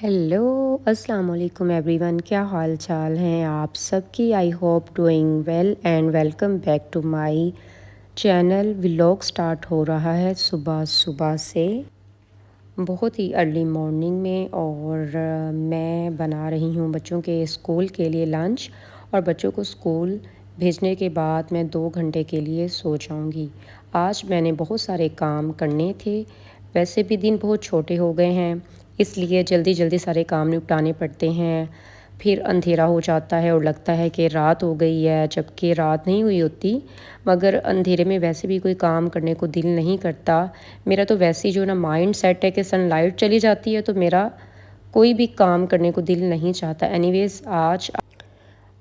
Hello अस्सलाम वालेकुम everyone, क्या हाल चाल हैं आप सबकी। I hope doing well and welcome back to my channel. Vlog start हो रहा है सुबह सुबह से, बहुत ही अर्ली मॉर्निंग में। और मैं बना रही हूँ बच्चों के स्कूल के लिए लंच, और बच्चों को स्कूल भेजने के बाद मैं 2 घंटे के लिए सो जाऊँगी। आज मैंने बहुत सारे काम करने थे, वैसे भी दिन बहुत छोटे हो गए हैं, इसलिए जल्दी जल्दी सारे काम निपटाने पड़ते हैं। फिर अंधेरा हो जाता है और लगता है कि रात हो गई है, जबकि रात नहीं हुई होती। मगर अंधेरे में वैसे भी कोई काम करने को दिल नहीं करता। मेरा तो वैसे ही जो ना माइंड सेट है कि सनलाइट चली जाती है तो मेरा कोई भी काम करने को दिल नहीं चाहता। एनीवेज,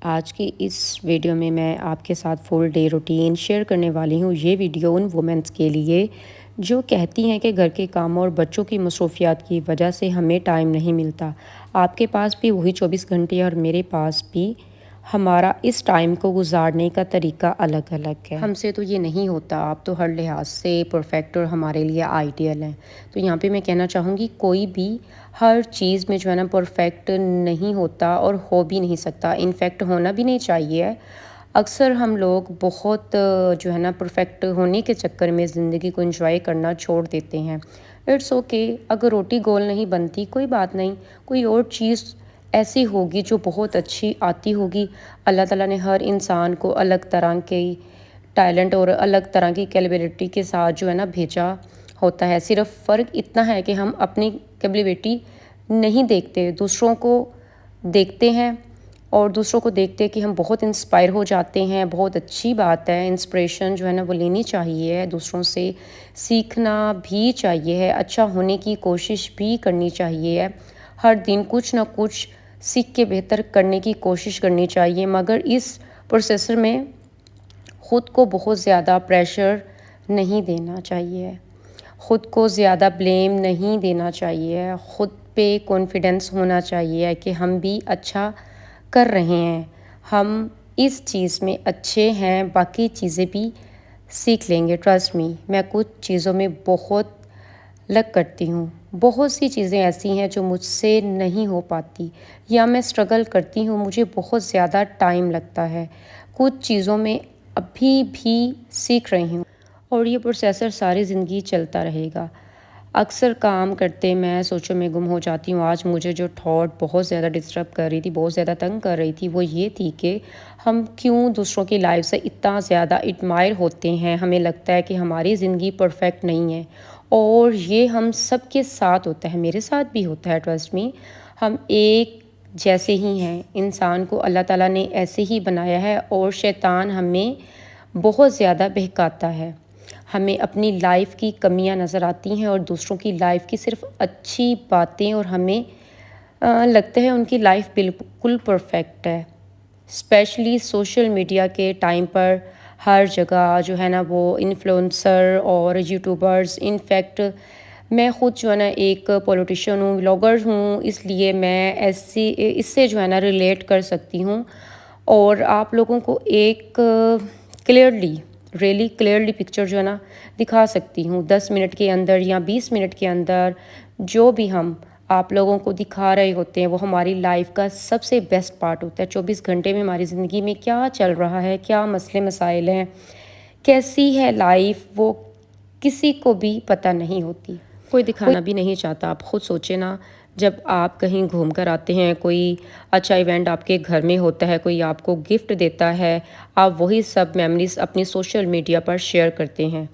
आज की इस वीडियो में मैं आपके साथ फुल डे रूटीन शेयर करने वाली हूँ। ये वीडियो उन वुमेंस के लिए जो कहती हैं कि घर के कामों और बच्चों की मसरूफियात की वजह से हमें टाइम नहीं मिलता। आपके पास भी वही 24 घंटे है और मेरे पास भी। हमारा इस टाइम को गुजारने का तरीका अलग अलग है। हमसे तो ये नहीं होता, आप तो हर लिहाज से परफेक्ट और हमारे लिए आइडियल हैं। तो यहाँ पे मैं कहना चाहूँगी, कोई भी हर चीज़ में जो है ना परफेक्ट नहीं होता और हो भी नहीं सकता, इनफैक्ट होना भी नहीं चाहिए। अक्सर हम लोग बहुत जो है ना परफेक्ट होने के चक्कर में ज़िंदगी को एंजॉय करना छोड़ देते हैं। इट्स ओके, अगर रोटी गोल नहीं बनती कोई बात नहीं, कोई और चीज़ ऐसी होगी जो बहुत अच्छी आती होगी। अल्लाह ताला ने हर इंसान को अलग तरह के टैलेंट और अलग तरह की कैपेबिलिटी के साथ जो है ना भेजा होता है। सिर्फ फ़र्क इतना है कि हम अपनी कैपेबिलिटी नहीं देखते, दूसरों को देखते हैं, और दूसरों को देखते कि हम बहुत इंस्पायर हो जाते हैं। बहुत अच्छी बात है, इंस्पिरेशन जो है ना वो लेनी चाहिए, दूसरों से सीखना भी चाहिए है, अच्छा होने की कोशिश भी करनी चाहिए है। हर दिन कुछ ना कुछ सीख के बेहतर करने की कोशिश करनी चाहिए, मगर इस प्रोसेसर में ख़ुद को बहुत ज़्यादा प्रेशर नहीं देना चाहिए, ख़ुद को ज़्यादा ब्लेम नहीं देना चाहिए। ख़ुद पे कॉन्फिडेंस होना चाहिए कि हम भी अच्छा कर रहे हैं, हम इस चीज़ में अच्छे हैं, बाकी चीज़ें भी सीख लेंगे। ट्रस्ट मी, मैं कुछ चीज़ों में बहुत लग करती हूँ। बहुत सी चीज़ें ऐसी हैं जो मुझसे नहीं हो पाती, या मैं स्ट्रगल करती हूँ, मुझे बहुत ज़्यादा टाइम लगता है। कुछ चीज़ों में अभी भी सीख रही हूँ, और ये प्रोसेसर सारी ज़िंदगी चलता रहेगा। अक्सर काम करते मैं सोचों में गुम हो जाती हूँ। आज मुझे जो थॉट बहुत ज़्यादा डिस्टर्ब कर रही थी, बहुत ज़्यादा तंग कर रही थी, वो ये थी कि हम क्यों दूसरों की लाइफ से इतना ज़्यादा एडमायर होते हैं। हमें लगता है कि हमारी ज़िंदगी परफेक्ट नहीं है, और ये हम सब के साथ होता है, मेरे साथ भी होता है। ट्रस्ट मी, हम एक जैसे ही हैं। इंसान को अल्लाह ताला ने ऐसे ही बनाया है, और शैतान हमें बहुत ज़्यादा बहकाता है। हमें अपनी लाइफ की कमियां नज़र आती हैं और दूसरों की लाइफ की सिर्फ अच्छी बातें, और हमें लगता है उनकी लाइफ बिल्कुल परफेक्ट है। स्पेशली सोशल मीडिया के टाइम पर हर जगह जो है ना वो इन्फ्लुएंसर और यूट्यूबर्स, इनफैक्ट मैं ख़ुद जो है ना एक पॉलिटिशियन हूँ, व्लॉगर हूँ, इसलिए मैं ऐसी इससे जो है ना रिलेट कर सकती हूँ, और आप लोगों को एक क्लियरली पिक्चर जो है ना दिखा सकती हूँ 10 मिनट के अंदर या 20 मिनट के अंदर। जो भी हम आप लोगों को दिखा रहे होते हैं वो हमारी लाइफ का सबसे बेस्ट पार्ट होता है। 24 घंटे में हमारी ज़िंदगी में क्या चल रहा है, क्या मसले मसाइल हैं, कैसी है लाइफ, वो किसी को भी पता नहीं होती, कोई दिखाना भी नहीं चाहता। आप खुद सोचें ना, जब आप कहीं घूम कर आते हैं, कोई अच्छा इवेंट आपके घर में होता है, कोई आपको गिफ्ट देता है, आप वही सब मेमोरीज अपनी सोशल मीडिया पर शेयर करते हैं।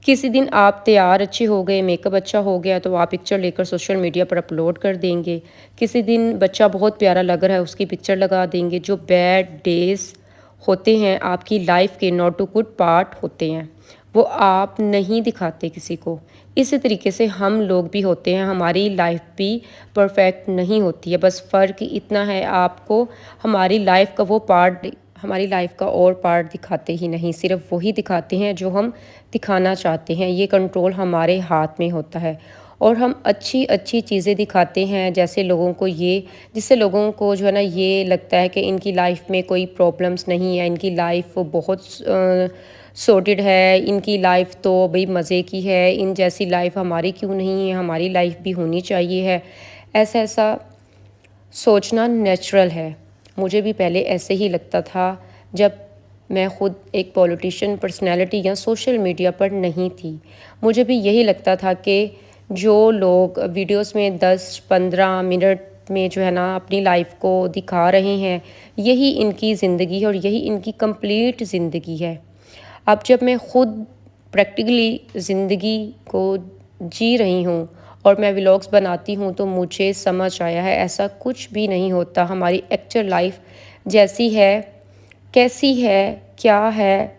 किसी दिन आप तैयार अच्छे हो गए, मेकअप अच्छा हो गया, तो आप पिक्चर लेकर सोशल मीडिया पर अपलोड कर देंगे। किसी दिन बच्चा बहुत प्यारा लग रहा है, उसकी पिक्चर लगा देंगे। जो बैड डेज़ होते हैं आपकी लाइफ के, नॉट टू गुड पार्ट होते हैं, वो आप नहीं दिखाते किसी को। इसी तरीके से हम लोग भी होते हैं, हमारी लाइफ भी परफेक्ट नहीं होती है। बस फ़र्क इतना है, आपको हमारी लाइफ का वो पार्ट, हमारी लाइफ का और पार्ट दिखाते ही नहीं, सिर्फ वही दिखाते हैं जो हम दिखाना चाहते हैं। ये कंट्रोल हमारे हाथ में होता है, और हम अच्छी अच्छी चीज़ें दिखाते हैं जैसे लोगों को जिससे लोगों को जो है ना ये लगता है कि इनकी लाइफ में कोई प्रॉब्लम्स नहीं है, इनकी लाइफ बहुत सॉर्टेड है, इनकी लाइफ तो भाई मज़े की है, इन जैसी लाइफ हमारी क्यों नहीं है, हमारी लाइफ भी होनी चाहिए है। ऐसा ऐसा सोचना नेचुरल है। मुझे भी पहले ऐसे ही लगता था जब मैं ख़ुद एक पॉलिटिशियन पर्सनैलिटी या सोशल मीडिया पर नहीं थी। मुझे भी यही लगता था कि जो लोग वीडियोस में 10-15 मिनट में जो है ना अपनी लाइफ को दिखा रहे हैं, यही इनकी ज़िंदगी है और यही इनकी कंप्लीट ज़िंदगी है। अब जब मैं ख़ुद प्रैक्टिकली ज़िंदगी को जी रही हूँ और मैं व्लॉग्स बनाती हूँ, तो मुझे समझ आया है ऐसा कुछ भी नहीं होता। हमारी एक्चुअल लाइफ जैसी है, कैसी है, क्या है,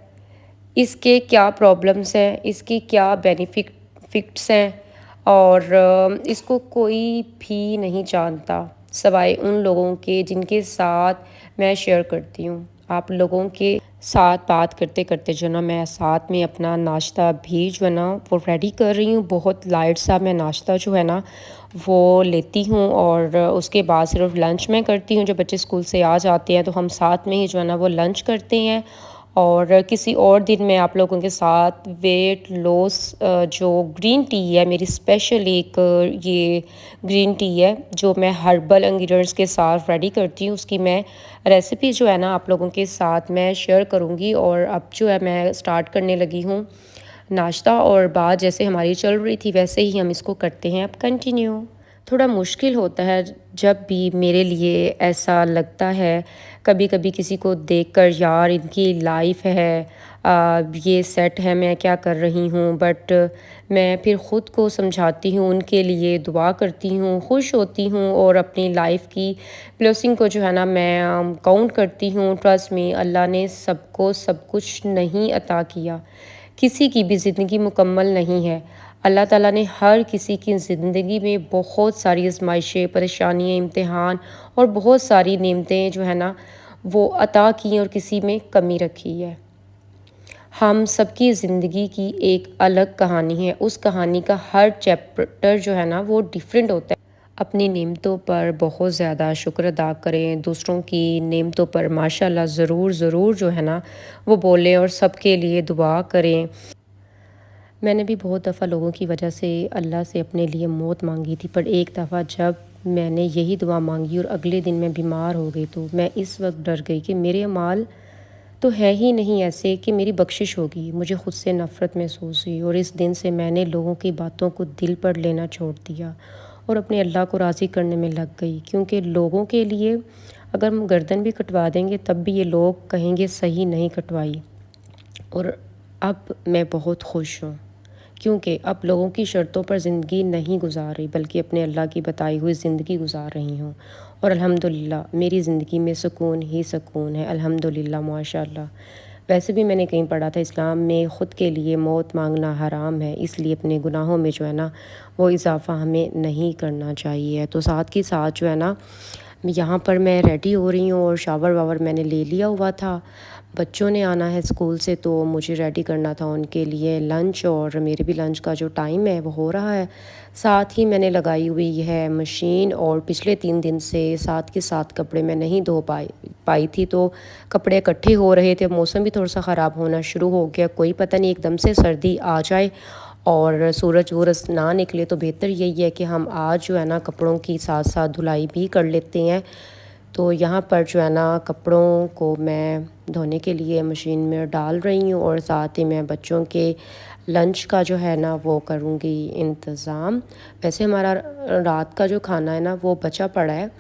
इसके क्या प्रॉब्लम्स हैं, इसकी क्या बेनिफिट्स हैं, और इसको कोई भी नहीं जानता सिवाय उन लोगों के जिनके साथ मैं शेयर करती हूँ। आप लोगों के साथ बात करते करते जो ना मैं साथ में अपना नाश्ता भी जो है ना वो रेडी कर रही हूँ। बहुत लाइट सा मैं नाश्ता जो है ना वो लेती हूँ, और उसके बाद सिर्फ लंच मैं करती हूँ। जब बच्चे स्कूल से आ जाते हैं तो हम साथ में ही जो है ना वो लंच करते हैं। और किसी और दिन मैं आप लोगों के साथ वेट लॉस जो ग्रीन टी है मेरी स्पेशल एक ये ग्रीन टी है जो मैं हर्बल इंग्रेडिएंट्स के साथ रेडी करती हूँ, उसकी मैं रेसिपी जो है ना आप लोगों के साथ मैं शेयर करूँगी। और अब जो है मैं स्टार्ट करने लगी हूँ नाश्ता, और बात जैसे हमारी चल रही थी वैसे ही हम इसको करते हैं अब कंटिन्यू। थोड़ा मुश्किल होता है जब भी मेरे लिए ऐसा लगता है, कभी कभी किसी को देखकर यार इनकी लाइफ है, ये सेट है, मैं क्या कर रही हूँ, बट मैं फिर ख़ुद को समझाती हूँ, उनके लिए दुआ करती हूँ, खुश होती हूँ और अपनी लाइफ की ब्लेसिंग को जो है ना मैं काउंट करती हूँ। ट्रस्ट में अल्लाह ने सबको सब कुछ नहीं अता किया, किसी की भी ज़िंदगी मुकम्मल नहीं है। अल्लाह ताला ने हर किसी की ज़िंदगी में बहुत सारी आज़माइशें, परेशानियाँ, इम्तिहान और बहुत सारी नेमतें जो है ना वो अता की हैं और किसी में कमी रखी है। हम सबकी ज़िंदगी की एक अलग कहानी है, उस कहानी का हर चैप्टर जो है ना वो डिफरेंट होता है। अपनी नेमतों पर बहुत ज़्यादा शुक्र अदा करें, दूसरों की नेमतों पर माशाल्लाह ज़रूर ज़रूर जो है ना वो बोलें और सबके लिए दुआ करें। मैंने भी बहुत दफ़ा लोगों की वजह से अल्लाह से अपने लिए मौत मांगी थी, पर एक दफ़ा जब मैंने यही दुआ मांगी और अगले दिन मैं बीमार हो गई, तो मैं इस वक्त डर गई कि मेरे अमाल तो है ही नहीं ऐसे कि मेरी बख्शिश होगी। मुझे ख़ुद से नफ़रत महसूस हुई और इस दिन से मैंने लोगों की बातों को दिल पर लेना छोड़ दिया और अपने अल्लाह को राज़ी करने में लग गई, क्योंकि लोगों के लिए अगर हम गर्दन भी कटवा देंगे तब भी ये लोग कहेंगे सही नहीं कटवाई। और अब मैं बहुत खुश हूँ, क्योंकि अब लोगों की शर्तों पर ज़िंदगी नहीं गुजार रही, बल्कि अपने अल्लाह की बताई हुई ज़िंदगी गुजार रही हूँ। और अल्हम्दुलिल्लाह मेरी ज़िंदगी में सुकून ही सुकून है, अल्हम्दुलिल्लाह माशाल्लाह। वैसे भी मैंने कहीं पढ़ा था इस्लाम में ख़ुद के लिए मौत मांगना हराम है, इसलिए अपने गुनाहों में जो है ना वो इजाफ़ा हमें नहीं करना चाहिए। तो साथ के साथ जो है ना यहाँ पर मैं रेडी हो रही हूँ और शावर वावर मैंने ले लिया हुआ था। बच्चों ने आना है स्कूल से, तो मुझे रेडी करना था उनके लिए लंच, और मेरे भी लंच का जो टाइम है वो हो रहा है। साथ ही मैंने लगाई हुई है मशीन, और पिछले 3 दिन से साथ के साथ कपड़े मैं नहीं धो पाई थी, तो कपड़े इकट्ठे हो रहे थे। मौसम भी थोड़ा सा ख़राब होना शुरू हो गया, कोई पता नहीं एकदम से सर्दी आ जाए और सूरज वूरज ना निकले, तो बेहतर यही है कि हम आज जो है ना कपड़ों की साथ साथ धुलाई भी कर लेते हैं। तो यहाँ पर जो है ना कपड़ों को मैं धोने के लिए मशीन में डाल रही हूँ, और साथ ही मैं बच्चों के लंच का जो है ना वो करूँगी इंतज़ाम। वैसे हमारा रात का जो खाना है ना वो बचा पड़ा है,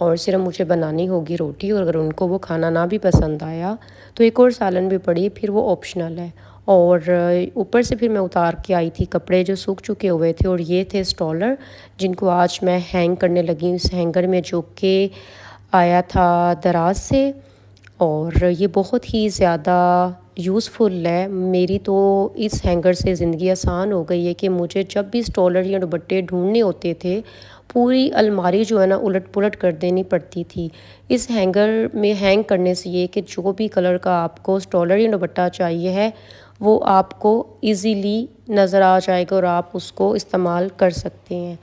और सिर्फ मुझे बनानी होगी रोटी, और अगर उनको वो खाना ना भी पसंद आया तो एक और सालन भी पड़ी, फिर वो ऑप्शनल है। और ऊपर से फिर मैं उतार के आई थी कपड़े जो सूख चुके हुए थे, और ये थे स्टॉलर जिनको आज मैं हैंग करने लगी हूँ इस हैंगर में, जो कि आया था दराज से, और ये बहुत ही ज़्यादा यूज़फुल है। मेरी तो इस हैंगर से ज़िंदगी आसान हो गई है कि मुझे जब भी स्टॉलर या दुपट्टे ढूंढने होते थे पूरी अलमारी जो है ना उलट पुलट कर देनी पड़ती थी। इस हैंगर में हैंग करने से ये कि जो भी कलर का आपको स्टॉलर या दुपट्टा चाहिए है वो आपको इजीली नज़र आ जाएगा और आप उसको इस्तेमाल कर सकते हैं।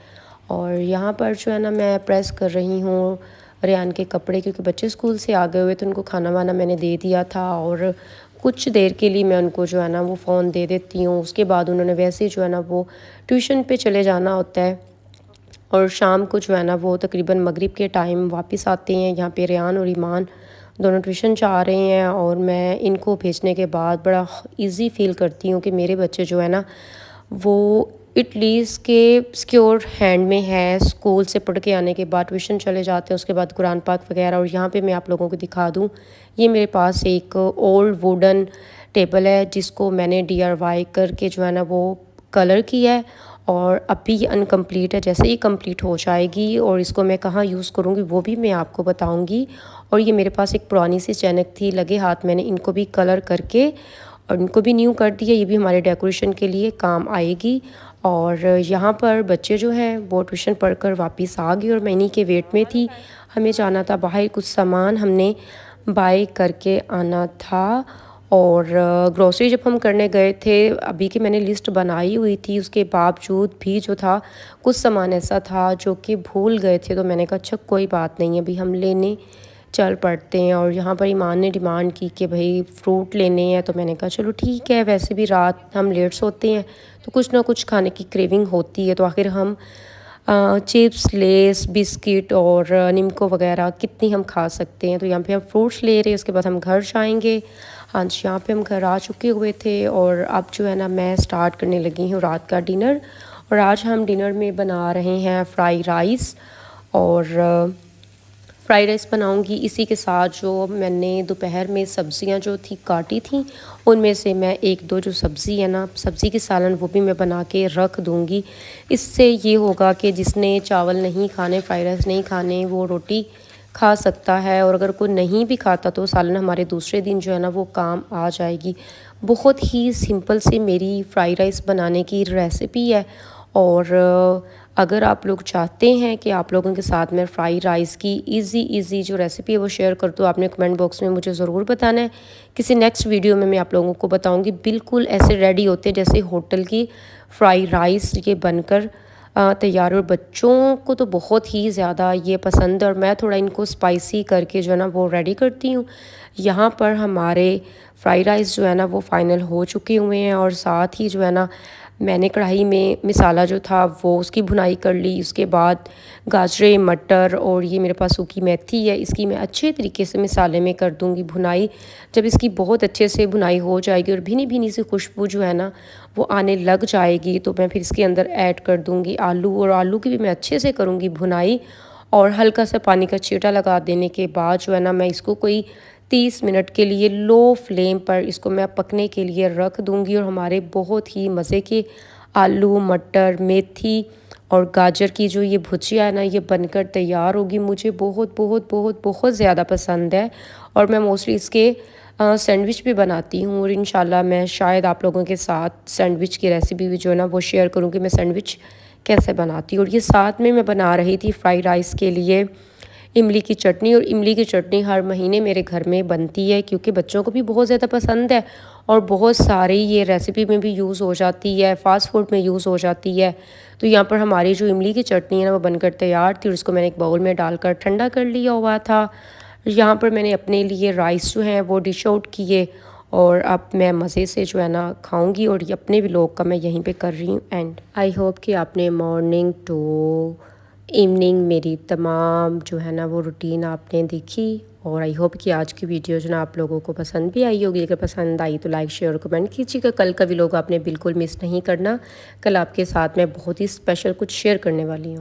और यहाँ पर जो है ना मैं प्रेस कर रही हूँ रेहान के कपड़े, क्योंकि बच्चे स्कूल से आ गए हुए तो उनको खाना वाना मैंने दे दिया था, और कुछ देर के लिए मैं उनको जो है ना वो फ़ोन दे देती हूँ। उसके बाद उन्होंने वैसे ही जो है ना वो ट्यूशन पे चले जाना होता है, और शाम को जो है ना वो तकरीबन मगरिब के टाइम वापस आते हैं। यहाँ पे रेयान और ईमान दोनों ट्यूशन जा रहे हैं और मैं इनको भेजने के बाद बड़ा इजी फील करती हूँ कि मेरे बच्चे जो है ना वो एटलीस्ट के सिक्योर हैंड में है। स्कूल से पढ़ के आने के बाद ट्यूशन चले जाते हैं, उसके बाद कुरान पाक वगैरह। और यहाँ पे मैं आप लोगों को दिखा दूँ, ये मेरे पास एक ओल्ड वुडन टेबल है जिसको मैंने DIY करके जो है ना वो कलर किया है और अभी ये अनकम्प्लीट है। जैसे ये कंप्लीट हो जाएगी और इसको मैं कहाँ यूज़ करूँगी वो भी मैं आपको बताऊँगी। और ये मेरे पास एक पुरानी सी चैनक थी लगे हाथ, मैंने इनको भी कलर करके और इनको भी न्यू कर दिया। ये भी हमारे डेकोरेशन के लिए काम आएगी। और यहाँ पर बच्चे जो हैं वो ट्यूशन पढ़कर वापस आ गए और मैं इन्हीं के वेट में थी। हमें जाना था बाहर, कुछ सामान हमने बाय करके आना था। और ग्रोसरी जब हम करने गए थे, अभी की मैंने लिस्ट बनाई हुई थी, उसके बावजूद भी जो था कुछ सामान ऐसा था जो कि भूल गए थे। तो मैंने कहा अच्छा कोई बात नहीं है, अभी हम लेने चल पड़ते हैं। और यहाँ पर ईमान ने डिमांड की कि भाई फ्रूट लेने हैं, तो मैंने कहा चलो ठीक है। वैसे भी रात हम लेट सोते हैं तो कुछ ना कुछ खाने की क्रेविंग होती है, तो आखिर हम चिप्स, लेस, बिस्किट और निम्को वगैरह कितनी हम खा सकते हैं। तो यहाँ पे हम फ्रूट्स ले रहे हैं, उसके बाद हम घर जाएंगे। हाँ जी, यहाँ पे हम घर आ चुके हुए थे और अब जो है ना मैं स्टार्ट करने लगी हूँ रात का डिनर। और आज हम डिनर में बना रहे हैं फ्राई राइस और फ्राइड राइस बनाऊंगी। इसी के साथ जो मैंने दोपहर में सब्जियां जो थी काटी थी, उनमें से मैं एक दो जो सब्ज़ी है ना, सब्ज़ी की सालन, वो भी मैं बना के रख दूंगी। इससे ये होगा कि जिसने चावल नहीं खाने, फ्राइड राइस नहीं खाने, वो रोटी खा सकता है। और अगर कोई नहीं भी खाता तो सालन हमारे दूसरे दिन जो है ना वो काम आ जाएगी। बहुत ही सिंपल सी मेरी फ्राइड राइस बनाने की रेसिपी है। और अगर आप लोग चाहते हैं कि आप लोगों के साथ मैं फ्राई राइस की इजी जो रेसिपी है वो शेयर कर दूँ, आपने कमेंट बॉक्स में मुझे ज़रूर बताना है। किसी नेक्स्ट वीडियो में मैं आप लोगों को बताऊंगी। बिल्कुल ऐसे रेडी होते हैं जैसे होटल की फ्राई राइस ये बनकर तैयार। और बच्चों को तो बहुत ही ज़्यादा ये पसंद है और मैं थोड़ा इनको स्पाइसी करके जो है ना वो रेडी करती हूँ। यहाँ पर हमारे फ्राई राइस जो है ना वो फाइनल हो चुके हुए हैं और साथ ही जो है ना मैंने कढ़ाई में मसाला जो था वो उसकी भुनाई कर ली। उसके बाद गाजरें, मटर और ये मेरे पास सूखी मेथी है, इसकी मैं अच्छे तरीके से मसाले में कर दूंगी भुनाई। जब इसकी बहुत अच्छे से भुनाई हो जाएगी और भीनी भीनी सी खुशबू जो है ना वो आने लग जाएगी, तो मैं फिर इसके अंदर ऐड कर दूंगी आलू। और आलू की भी मैं अच्छे से करूँगी भुनाई और हल्का सा पानी का छींटा लगा देने के बाद जो है ना मैं इसको कोई 30 मिनट के लिए लो फ्लेम पर इसको मैं पकने के लिए रख दूंगी। और हमारे बहुत ही मज़े के आलू, मटर, मेथी और गाजर की जो ये भुजिया है ना ये बनकर तैयार होगी। मुझे बहुत बहुत बहुत बहुत ज़्यादा पसंद है और मैं मोस्टली इसके सैंडविच भी बनाती हूँ। और इंशाल्लाह मैं शायद आप लोगों के साथ सैंडविच की रेसिपी भी जो है ना वो शेयर करूँगी, मैं सैंडविच कैसे बनाती हूँ। और ये साथ में मैं बना रही थी फ्राइड राइस के लिए इमली की चटनी। और इमली की चटनी हर महीने मेरे घर में बनती है क्योंकि बच्चों को भी बहुत ज़्यादा पसंद है और बहुत सारी ये रेसिपी में भी यूज़ हो जाती है, फ़ास्ट फूड में यूज़ हो जाती है। तो यहाँ पर हमारी जो इमली की चटनी है ना वो बनकर तैयार थी और इसको मैंने एक बाउल में डालकर ठंडा कर लिया हुआ था। यहाँ पर मैंने अपने लिए राइस जो हैं वो डिश आउट किए और अब मैं मज़े से जो है ना खाऊंगी। और ये अपने व्लॉग का मैं यहीं पे कर रही हूँ एंड आई होप कि आपने मॉर्निंग टू इवनिंग मेरी तमाम जो है ना वो रूटीन आपने देखी। और आई होप कि आज की वीडियो जो ना आप लोगों को पसंद भी आई होगी। अगर पसंद आई तो लाइक, शेयर और कमेंट कीजिएगा। कल का व्लॉग आपने बिल्कुल मिस नहीं करना। कल आपके साथ मैं बहुत ही स्पेशल कुछ शेयर करने वाली हूँ।